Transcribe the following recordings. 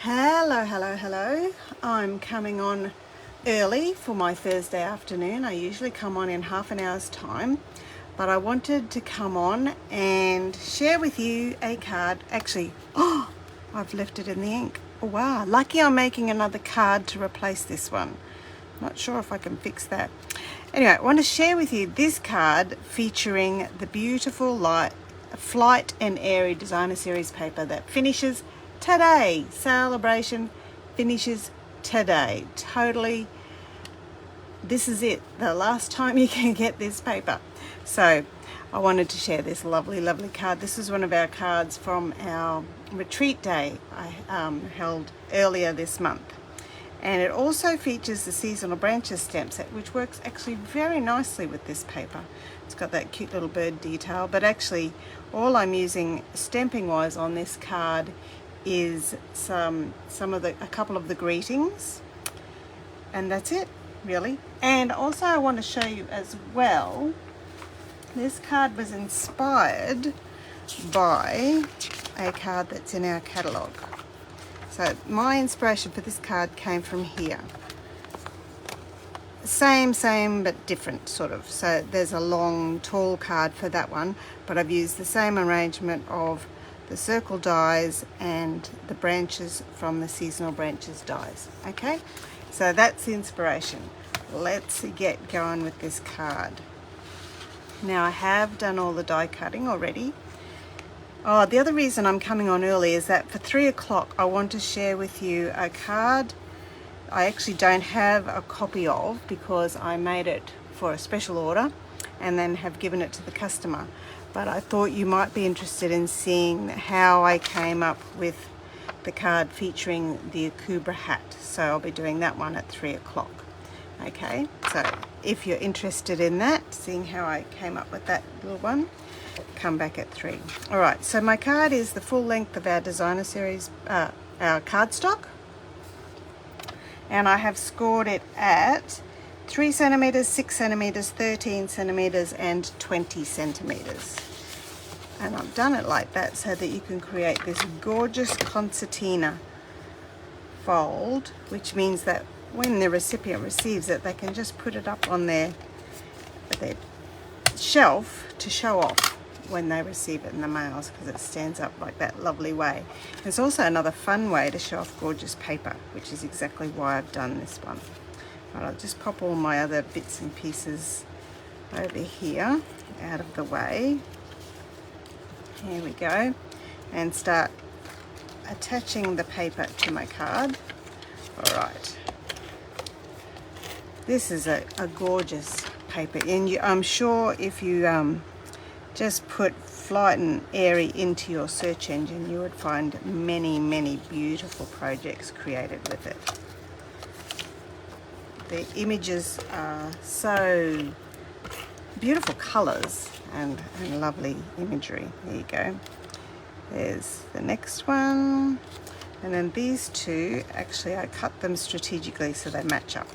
Hello, hello, hello. I'm coming on early for my Thursday afternoon. I usually come on in half an hour's time, but I wanted to come on and share with you a card. Actually, I've left it in the ink. Oh, wow, lucky I'm making another card to replace this one. Not sure if I can fix that. Anyway, I want to share with you this card featuring the beautiful Flight and Airy Designer Series paper that finishes today. Celebration finishes today. Totally, this is it. The last time you can get this paper. So I wanted to share this lovely, lovely card. This is one of our cards from our retreat day I held earlier this month. And it also features the seasonal branches stamp set, which works actually very nicely with this paper. It's got that cute little bird detail, but actually all I'm using stamping wise on this card is a couple of the greetings, and that's it really. And also I want to show you as well, this card was inspired by a card that's in our catalogue. So my inspiration for this card came from here. Same but different sort of. So there's a long tall card for that one, but I've used the same arrangement of the circle dies and the branches from the seasonal branches dies. Okay, so that's the inspiration. Let's get going with this card. Now I have done all the die cutting already. Oh, the other reason I'm coming on early is that for 3 o'clock I want to share with you a card I actually don't have a copy of because I made it for a special order and then have given it to the customer. But I thought you might be interested in seeing how I came up with the card featuring the Akubra hat. So I'll be doing that one at 3 o'clock. Okay, so if you're interested in that, seeing how I came up with that little one, come back at 3. All right, so my card is the full length of our designer series, our cardstock. And I have scored it at 3 centimeters, 6 centimeters, 13 centimeters, and 20 centimeters. And I've done it like that so that you can create this gorgeous concertina fold, which means that when the recipient receives it, they can just put it up on their shelf to show off when they receive it in the mails, because it stands up like that lovely way. There's also another fun way to show off gorgeous paper, which is exactly why I've done this one. Right, I'll just pop all my other bits and pieces over here out of the way. Here we go, and start attaching the paper to my card. All right, this is a gorgeous paper, and I'm sure if you just put Flight and Airy into your search engine, you would find many beautiful projects created with it. The images are so beautiful colours and lovely imagery. There you go. There's the next one. And then these two, actually I cut them strategically so they match up.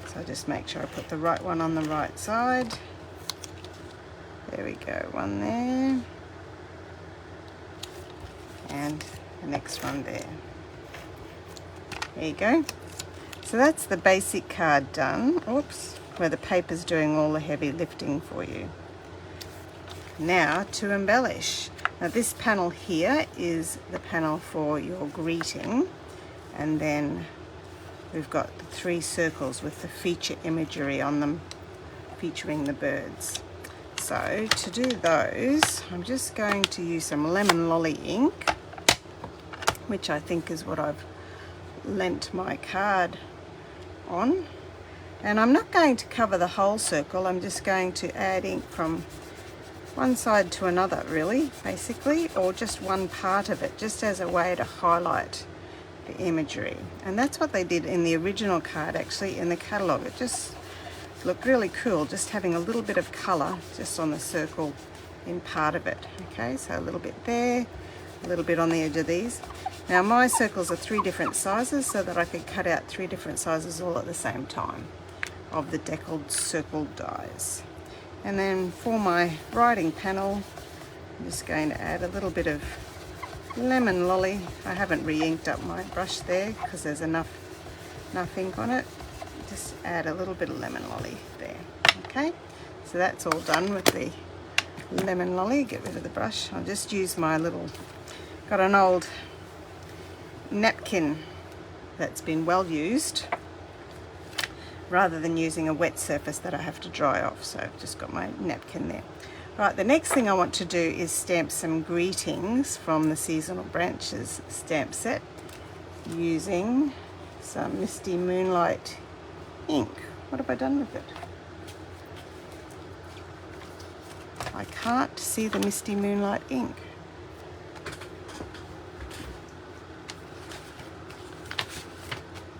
So I just make sure I put the right one on the right side. There we go, one there. And the next one there. There you go. So that's the basic card done. Oops, where the paper's doing all the heavy lifting for you. Now to embellish. Now this panel here is the panel for your greeting, and then we've got the 3 circles with the feature imagery on them featuring the birds. So to do those, I'm just going to use some Lemon Lolly ink, which I think is what I've lent my card on. And I'm not going to cover the whole circle, I'm just going to add ink from one side to another really, basically, or just one part of it, just as a way to highlight the imagery. And that's what they did in the original card, actually, in the catalogue. It just looked really cool, just having a little bit of colour just on the circle in part of it. Okay, so a little bit there, a little bit on the edge of these. Now my circles are 3 different sizes so that I could cut out 3 different sizes all at the same time of the deckled circle dies. And then for my writing panel, I'm just going to add a little bit of lemon lolly. I haven't re-inked up my brush there because there's enough ink on it. Just add a little bit of lemon lolly there. Okay, so that's all done with the lemon lolly. Get rid of the brush. I'll just use my got an old napkin that's been well used, rather than using a wet surface that I have to dry off. So I've just got my napkin there. Right, the next thing I want to do is stamp some greetings from the Seasonal Branches stamp set using some Misty Moonlight ink. What have I done with it? I can't see the Misty Moonlight ink.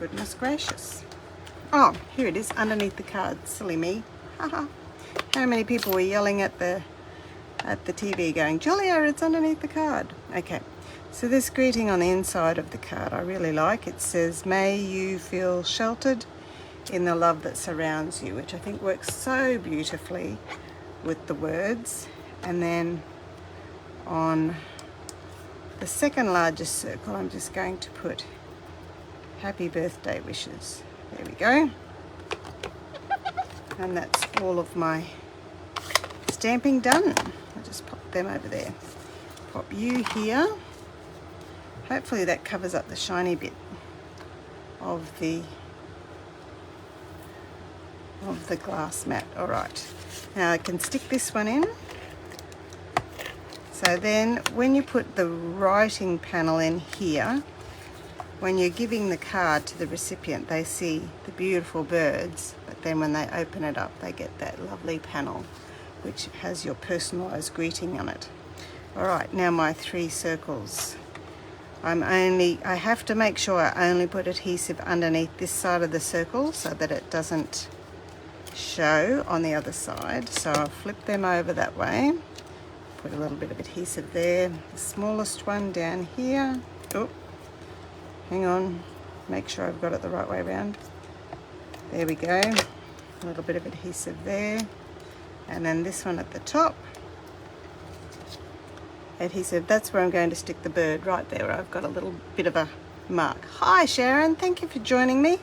Goodness gracious. Oh, here it is underneath the card. Silly me. Haha. How many people were yelling at the TV going, Julia, it's underneath the card. Okay, so this greeting on the inside of the card I really like. It says, may you feel sheltered in the love that surrounds you, which I think works so beautifully with the words. And then on the second largest circle, I'm just going to put happy birthday wishes. There we go. And that's all of my stamping done. I'll just pop them over there. Pop you here. Hopefully that covers up the shiny bit of the glass mat. All right, now I can stick this one in. So then when you put the writing panel in here, when you're giving the card to the recipient, they see the beautiful birds, but then when they open it up, they get that lovely panel which has your personalized greeting on it. All right, now my 3 circles. I have to make sure I only put adhesive underneath this side of the circle so that it doesn't show on the other side. So I'll flip them over that way, put a little bit of adhesive there. The smallest one down here. Oh, hang on, make sure I've got it the right way around. There we go, a little bit of adhesive there. And then this one at the top, adhesive. That's where I'm going to stick the bird, right there where I've got a little bit of a mark. Hi Sharon, thank you for joining me.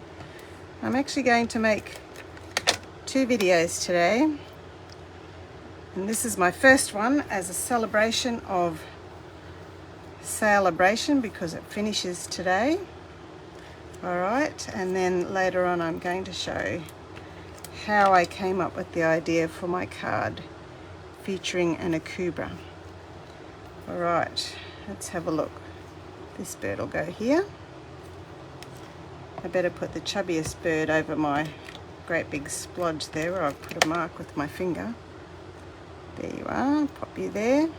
I'm actually going to make 2 videos today. And this is my first one as a celebration of Celebration because it finishes today. All right, and then later on I'm going to show how I came up with the idea for my card featuring an akubra. All right, let's have a look. This bird will go here. I better put the chubbiest bird over my great big splodge there where I've put a mark with my finger. There you are, pop you there.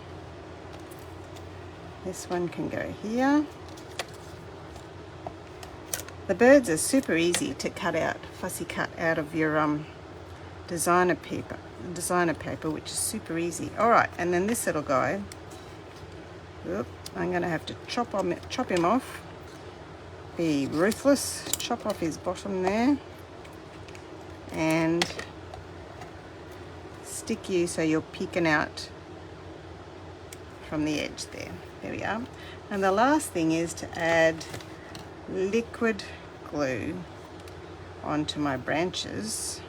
This one can go here. The birds are super easy to cut out, fussy cut out of your designer paper, which is super easy. All right, and then this little guy, I'm going to have to chop him off. Be ruthless, chop off his bottom there, and stick you so you're peeking out from the edge there. There we are. And the last thing is to add liquid glue onto my branches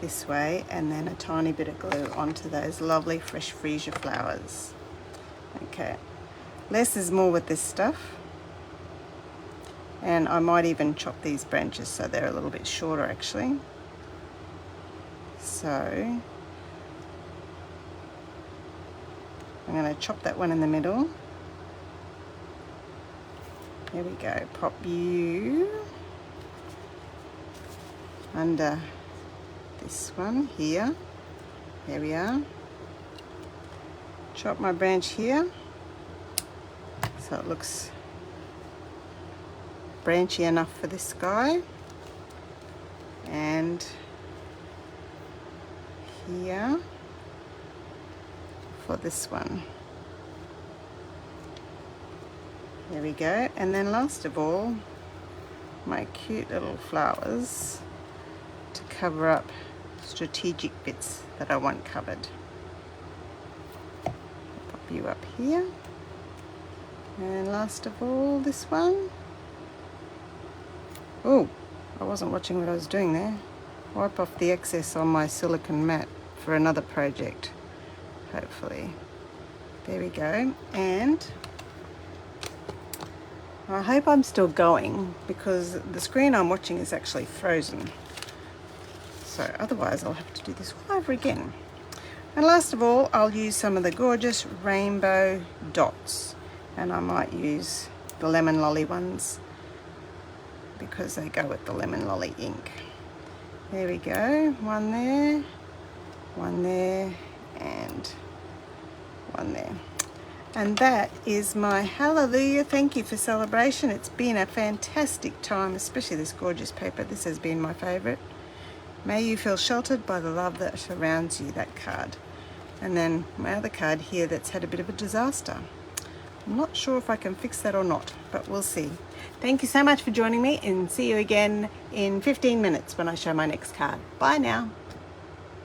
this way, and then a tiny bit of glue onto those lovely fresh freesia flowers. Okay, less is more with this stuff, and I might even chop these branches so they're a little bit shorter actually. So I'm going to chop that one in the middle. There we go. Pop you under this one here. There we are. Chop my branch here so it looks branchy enough for this guy. And here for this one. There we go. And then last of all, my cute little flowers to cover up strategic bits that I want covered. Pop view up here. And last of all, this one. Oh, I wasn't watching what I was doing there. Wipe off the excess on my silicone mat for another project, hopefully. There we go. And I hope I'm still going because the screen I'm watching is actually frozen. So otherwise I'll have to do this all over again. And last of all, I'll use some of the gorgeous rainbow dots. And I might use the lemon lolly ones because they go with the lemon lolly ink. There we go. One there, and one there. And that is my hallelujah. Thank you for celebration. It's been a fantastic time, especially this gorgeous paper. This has been my favorite. May you feel sheltered by the love that surrounds you, that card. And then my other card here that's had a bit of a disaster. I'm not sure if I can fix that or not, but we'll see. Thank you so much for joining me, and see you again in 15 minutes when I show my next card. Bye now.